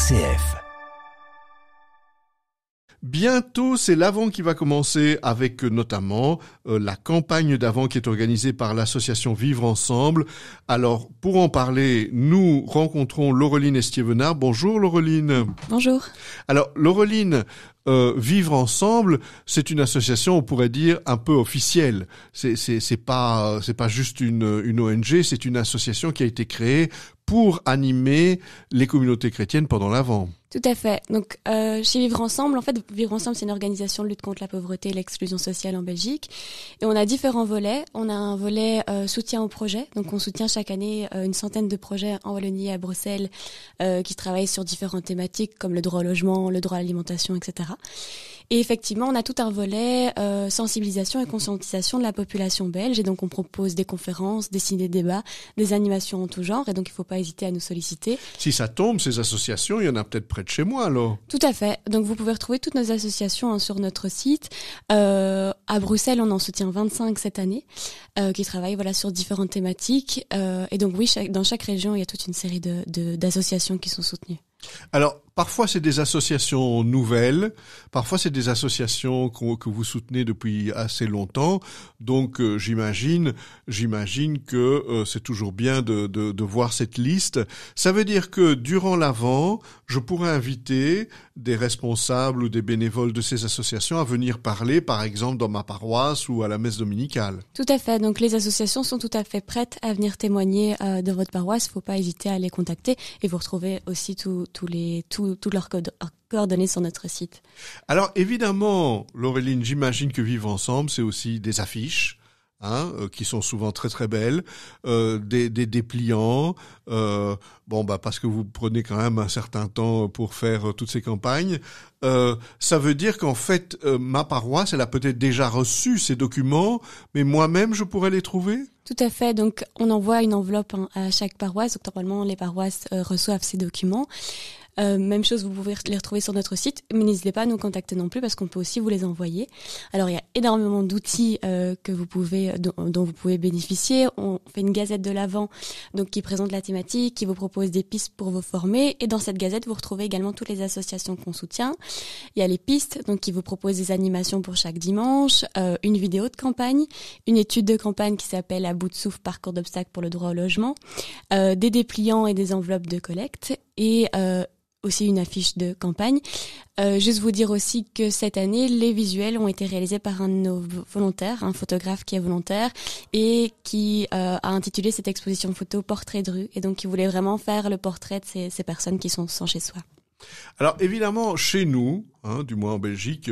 RCF. Bientôt, c'est l'Avent qui va commencer avec notamment la campagne d'Avent qui est organisée par l'association Vivre Ensemble. Alors, pour en parler, nous rencontrons Laureline Estiévenard. Bonjour Laureline. Bonjour. Alors, Laureline, Vivre Ensemble, c'est une association, on pourrait dire, un peu officielle. C'est pas juste une ONG, c'est une association qui a été créée pour animer les communautés chrétiennes pendant l'Avent. Tout à fait. Donc, chez Vivre Ensemble, en fait, Vivre Ensemble, c'est une organisation de lutte contre la pauvreté et l'exclusion sociale en Belgique. Et on a différents volets. On a un volet soutien aux projets. Donc, on soutient chaque année une centaine de projets en Wallonie et à Bruxelles qui travaillent sur différentes thématiques comme le droit au logement, le droit à l'alimentation, etc. Et effectivement, on a tout un volet sensibilisation et conscientisation de la population belge. Et donc, on propose des conférences, des ciné-débats, des animations en tout genre. Et donc, il ne faut pas hésiter à nous solliciter. Si ça tombe, ces associations, il y en a peut-être près de chez moi, alors. Tout à fait. Donc, vous pouvez retrouver toutes nos associations sur notre site. À Bruxelles, on en soutient 25 cette année, qui travaillent sur différentes thématiques. Et donc, oui, dans chaque région, il y a toute une série d'associations qui sont soutenues. Alors, parfois c'est des associations nouvelles, parfois c'est des associations que vous soutenez depuis assez longtemps, donc j'imagine que c'est toujours bien de voir cette liste. Ça veut dire que durant l'Avent, je pourrais inviter des responsables ou des bénévoles de ces associations à venir parler, par exemple dans ma paroisse ou à la messe dominicale. Tout à fait, donc les associations sont tout à fait prêtes à venir témoigner de votre paroisse, il ne faut pas hésiter à les contacter et vous retrouvez aussi toutes leurs coordonnées sur notre site. Alors évidemment, Laureline, j'imagine que Vivre Ensemble, c'est aussi des affiches, qui sont souvent très très belles, des dépliants, parce que vous prenez quand même un certain temps pour faire toutes ces campagnes. Ça veut dire qu'en fait, ma paroisse, elle a peut-être déjà reçu ces documents, mais moi-même, je pourrais les trouver ? Tout à fait. Donc, on envoie une enveloppe à chaque paroisse. Donc, normalement, les paroisses reçoivent ces documents. Même chose, vous pouvez les retrouver sur notre site, mais n'hésitez pas à nous contacter non plus parce qu'on peut aussi vous les envoyer. Alors, il y a énormément d'outils dont vous pouvez bénéficier. On fait une gazette de l'Avent, donc qui présente la thématique, qui vous propose des pistes pour vous former. Et dans cette gazette, vous retrouvez également toutes les associations qu'on soutient. Il y a les pistes, donc qui vous proposent des animations pour chaque dimanche, une vidéo de campagne, une étude de campagne qui s'appelle « À bout de souffle, parcours d'obstacles pour le droit au logement », des dépliants et des enveloppes de collecte et aussi une affiche de campagne. Juste vous dire aussi que cette année, les visuels ont été réalisés par un de nos volontaires, un photographe qui est volontaire et qui a intitulé cette exposition photo Portrait de rue et donc qui voulait vraiment faire le portrait de ces personnes qui sont sans chez soi. Alors évidemment, chez nous, du moins en Belgique,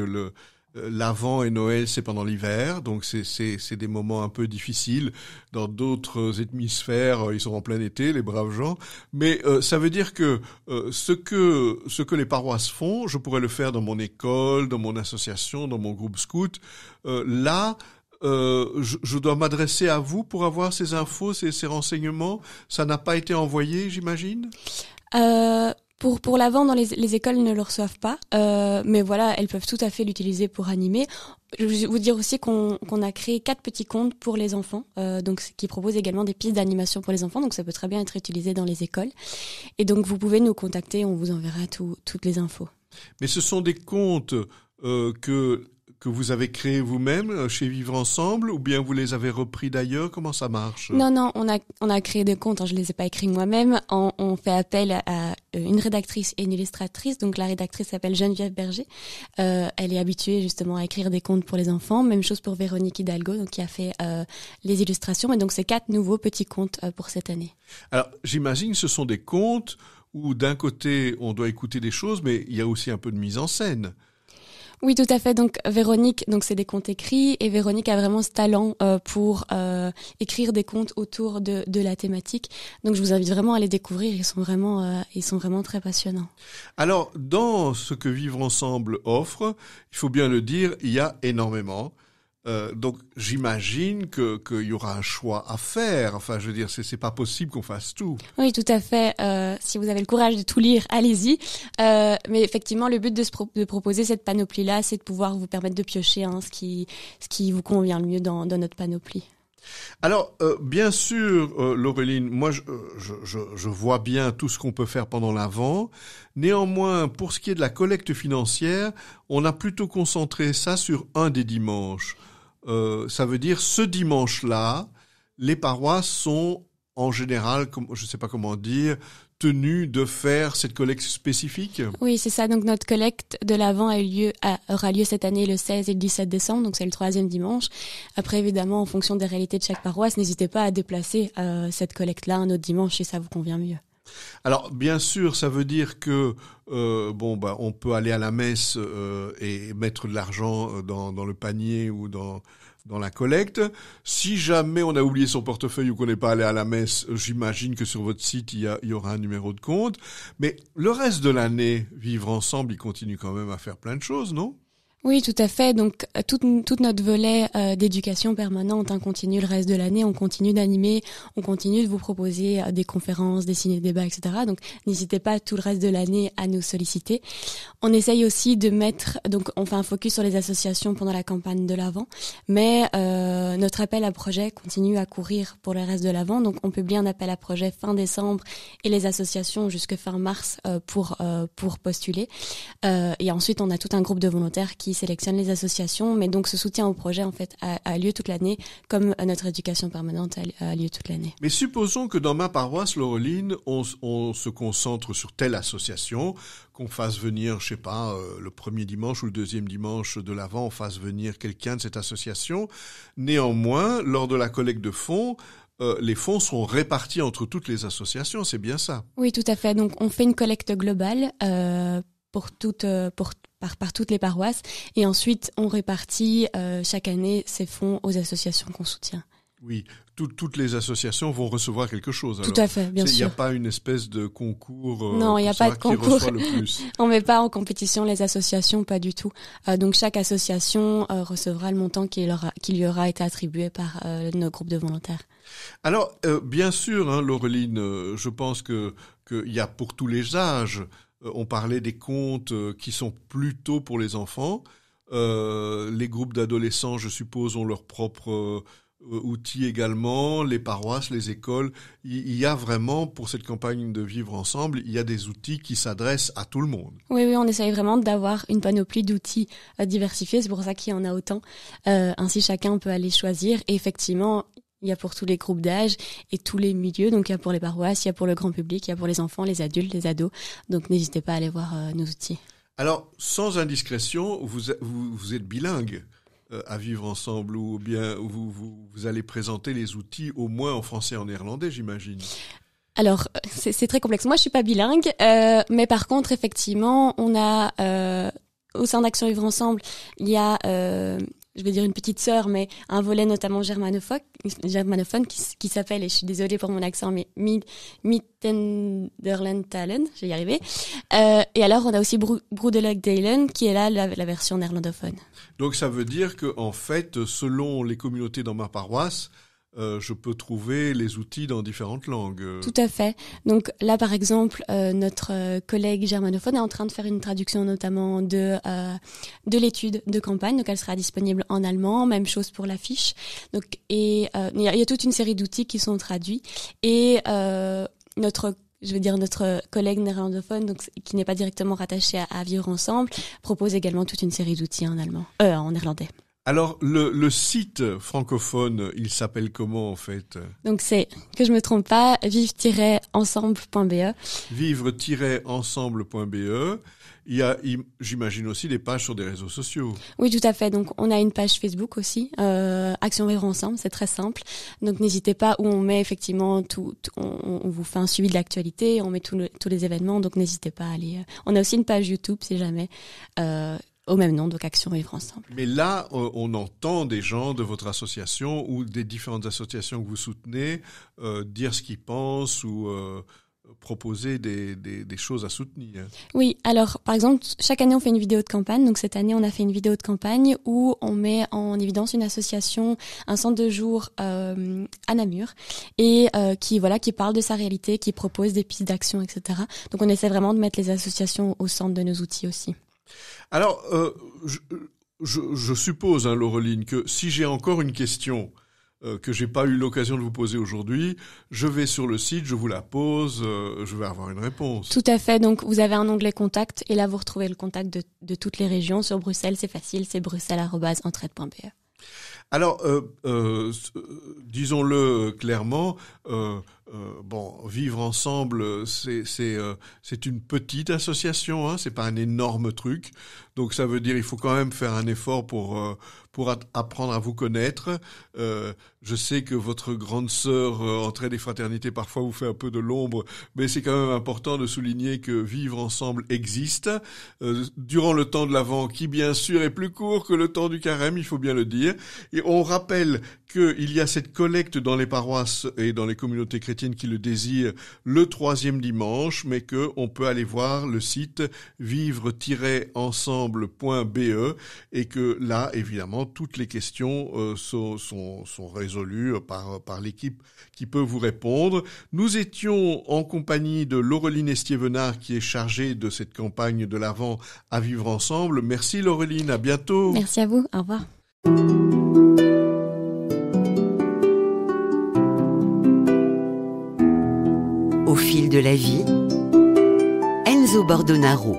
l'Avent et Noël, c'est pendant l'hiver, donc c'est des moments un peu difficiles. Dans d'autres hémisphères, ils sont en plein été, les braves gens. Mais ça veut dire que ce que les paroisses font, je pourrais le faire dans mon école, dans mon association, dans mon groupe scout. Je dois m'adresser à vous pour avoir ces infos, ces renseignements. Ça n'a pas été envoyé, j'imagine ? Pour l'Avent, dans les écoles ne le reçoivent pas, mais voilà, elles peuvent tout à fait l'utiliser pour animer. Je vais vous dire aussi qu'on a créé 4 petits comptes pour les enfants, donc qui proposent également des pistes d'animation pour les enfants, donc ça peut très bien être utilisé dans les écoles. Et donc vous pouvez nous contacter, on vous enverra toutes les infos. Mais ce sont des comptes que vous avez créés vous-même chez Vivre Ensemble ou bien vous les avez repris d'ailleurs? Comment ça marche? Non, on a créé des comptes, je les ai pas écrits moi-même. On fait appel à une rédactrice et une illustratrice. Donc la rédactrice s'appelle Geneviève Berger. Elle est habituée justement à écrire des contes pour les enfants. Même chose pour Véronique Hidalgo, donc qui a fait les illustrations. Et donc c'est 4 nouveaux petits contes pour cette année. Alors j'imagine que ce sont des contes où d'un côté on doit écouter des choses, mais il y a aussi un peu de mise en scène. Oui, tout à fait. Donc Véronique, c'est des contes écrits et Véronique a vraiment ce talent pour écrire des contes autour de la thématique. Donc je vous invite vraiment à les découvrir. Ils sont vraiment très passionnants. Alors dans ce que Vivre Ensemble offre, il faut bien le dire, il y a énormément. Donc j'imagine qu'il y aura un choix à faire. Enfin, je veux dire, c'est pas possible qu'on fasse tout. Oui, tout à fait. Si vous avez le courage de tout lire, allez-y. Mais effectivement, le but de proposer cette panoplie-là, c'est de pouvoir vous permettre de piocher ce qui vous convient le mieux dans notre panoplie. Alors, bien sûr, Laureline, moi, je vois bien tout ce qu'on peut faire pendant l'Avent. Néanmoins, pour ce qui est de la collecte financière, on a plutôt concentré ça sur un des dimanches. Ça veut dire, ce dimanche-là, les paroisses sont en général, je ne sais pas comment dire, tenues de faire cette collecte spécifique. Oui, c'est ça. Donc notre collecte de l'Avent aura lieu cette année le 16 et le 17 décembre, donc c'est le 3e dimanche. Après, évidemment, en fonction des réalités de chaque paroisse, n'hésitez pas à déplacer cette collecte-là un autre dimanche si ça vous convient mieux. Alors, bien sûr, ça veut dire que on peut aller à la messe et mettre de l'argent dans le panier ou dans la collecte. Si jamais on a oublié son portefeuille ou qu'on n'est pas allé à la messe, j'imagine que sur votre site, il y aura un numéro de compte. Mais le reste de l'année, Vivre Ensemble, il continue quand même à faire plein de choses, non ? Oui, tout à fait. Donc, toute notre volet d'éducation permanente continue le reste de l'année. On continue d'animer, on continue de vous proposer des conférences, des ciné-débats, etc. Donc, n'hésitez pas tout le reste de l'année à nous solliciter. On essaye aussi de donc on fait un focus sur les associations pendant la campagne de l'Avent, mais notre appel à projet continue à courir pour le reste de l'Avent. Donc, on publie un appel à projet fin décembre et les associations jusque fin mars pour postuler. Et ensuite, on a tout un groupe de volontaires qui sélectionne les associations, mais donc ce soutien au projet en fait a lieu toute l'année, comme notre éducation permanente a lieu toute l'année. Mais supposons que dans ma paroisse, Laureline, on se concentre sur telle association, qu'on fasse venir, je sais pas, le premier dimanche ou le deuxième dimanche de l'Avent, on fasse venir quelqu'un de cette association. Néanmoins, lors de la collecte de fonds, les fonds sont répartis entre toutes les associations, c'est bien ça? Oui, tout à fait. Donc on fait une collecte globale par toutes les paroisses, et ensuite on répartit chaque année ces fonds aux associations qu'on soutient. Oui, toutes les associations vont recevoir quelque chose. Tout à fait, bien sûr. Il n'y a pas une espèce de concours non, il n'y a pas de concours. Qui reçoit le plus. On met pas en compétition les associations, pas du tout. Donc chaque association recevra le montant qui lui aura été attribué par nos groupes de volontaires. Alors, bien sûr, hein, Laureline, je pense qu'il y a pour tous les âges. On parlait des contes qui sont plutôt pour les enfants. Les groupes d'adolescents, je suppose, ont leur propre outils également. Les paroisses, les écoles. Il y a vraiment, pour cette campagne de Vivre Ensemble, il y a des outils qui s'adressent à tout le monde. Oui, on essaye vraiment d'avoir une panoplie d'outils diversifiés. C'est pour ça qu'il y en a autant. Ainsi, chacun peut aller choisir. Et effectivement, il y a pour tous les groupes d'âge et tous les milieux. Donc, il y a pour les paroisses, il y a pour le grand public, il y a pour les enfants, les adultes, les ados. Donc, n'hésitez pas à aller voir nos outils. Alors, sans indiscrétion, vous êtes bilingue à Vivre Ensemble, ou bien vous allez présenter les outils au moins en français et en néerlandais, j'imagine. Alors, c'est très complexe. Moi, je suis pas bilingue, mais par contre, effectivement, on a au sein d'Action Vivre Ensemble, il y a je vais dire une petite sœur, mais un volet notamment germanophone qui s'appelle, et je suis désolée pour mon accent, mais Mittenderlandtalen, je vais y arriver. Et alors, on a aussi Broederlijk-Delen, qui est là la version néerlandophone. Donc, ça veut dire que, en fait, selon les communautés dans ma paroisse, je peux trouver les outils dans différentes langues. Tout à fait. Donc là, par exemple, notre collègue germanophone est en train de faire une traduction notamment de l'étude de campagne. Donc elle sera disponible en allemand. Même chose pour l'affiche. Donc il y a toute une série d'outils qui sont traduits. Et notre collègue néerlandophone, donc qui n'est pas directement rattaché à Vivre Ensemble, propose également toute une série d'outils en néerlandais. Alors, le site francophone, il s'appelle comment, en fait? Donc, c'est, que je me trompe pas, vivre-ensemble.be. Vivre-ensemble.be. Il y a, j'imagine aussi, des pages sur des réseaux sociaux. Oui, tout à fait. Donc, on a une page Facebook aussi, Action Vivre Ensemble, c'est très simple. Donc, n'hésitez pas, où on met effectivement on vous fait un suivi de l'actualité, on met tous les événements, donc n'hésitez pas à aller. On a aussi une page YouTube, si jamais, au même nom, donc Action Vivre Ensemble. Mais là, on entend des gens de votre association ou des différentes associations que vous soutenez dire ce qu'ils pensent ou proposer des choses à soutenir. Oui, alors par exemple, chaque année on fait une vidéo de campagne. Donc cette année on a fait une vidéo de campagne où on met en évidence une association, un centre de jour à Namur, et qui parle de sa réalité, qui propose des pistes d'action, etc. Donc on essaie vraiment de mettre les associations au centre de nos outils aussi. Alors, je suppose, Laureline, que si j'ai encore une question que j'ai pas eu l'occasion de vous poser aujourd'hui, je vais sur le site, je vous la pose, je vais avoir une réponse. Tout à fait. Donc, vous avez un onglet contact et là, vous retrouvez le contact de toutes les régions. Sur Bruxelles, c'est facile, c'est bruxelles@entraide.be. Alors, disons-le clairement, Vivre Ensemble, c'est une petite association, hein, c'est pas un énorme truc. Donc ça veut dire il faut quand même faire un effort pour apprendre à vous connaître. Je sais que votre grande sœur Entraide et Fraternité parfois vous fait un peu de l'ombre, mais c'est quand même important de souligner que Vivre Ensemble existe durant le temps de l'Avent, qui bien sûr est plus court que le temps du Carême, il faut bien le dire. Et on rappelle qu'il y a cette collecte dans les paroisses et dans les communautés chrétiennes qui le désirent le 3e dimanche, mais que on peut aller voir le site vivre-ensemble.be et que là, évidemment, toutes les questions sont résolues par l'équipe qui peut vous répondre. Nous étions en compagnie de Laureline Estiévenard qui est chargée de cette campagne de l'Avent à Vivre Ensemble. Merci Laureline, à bientôt. Merci à vous, au revoir. Au fil de la vie, Enzo Bordonaro.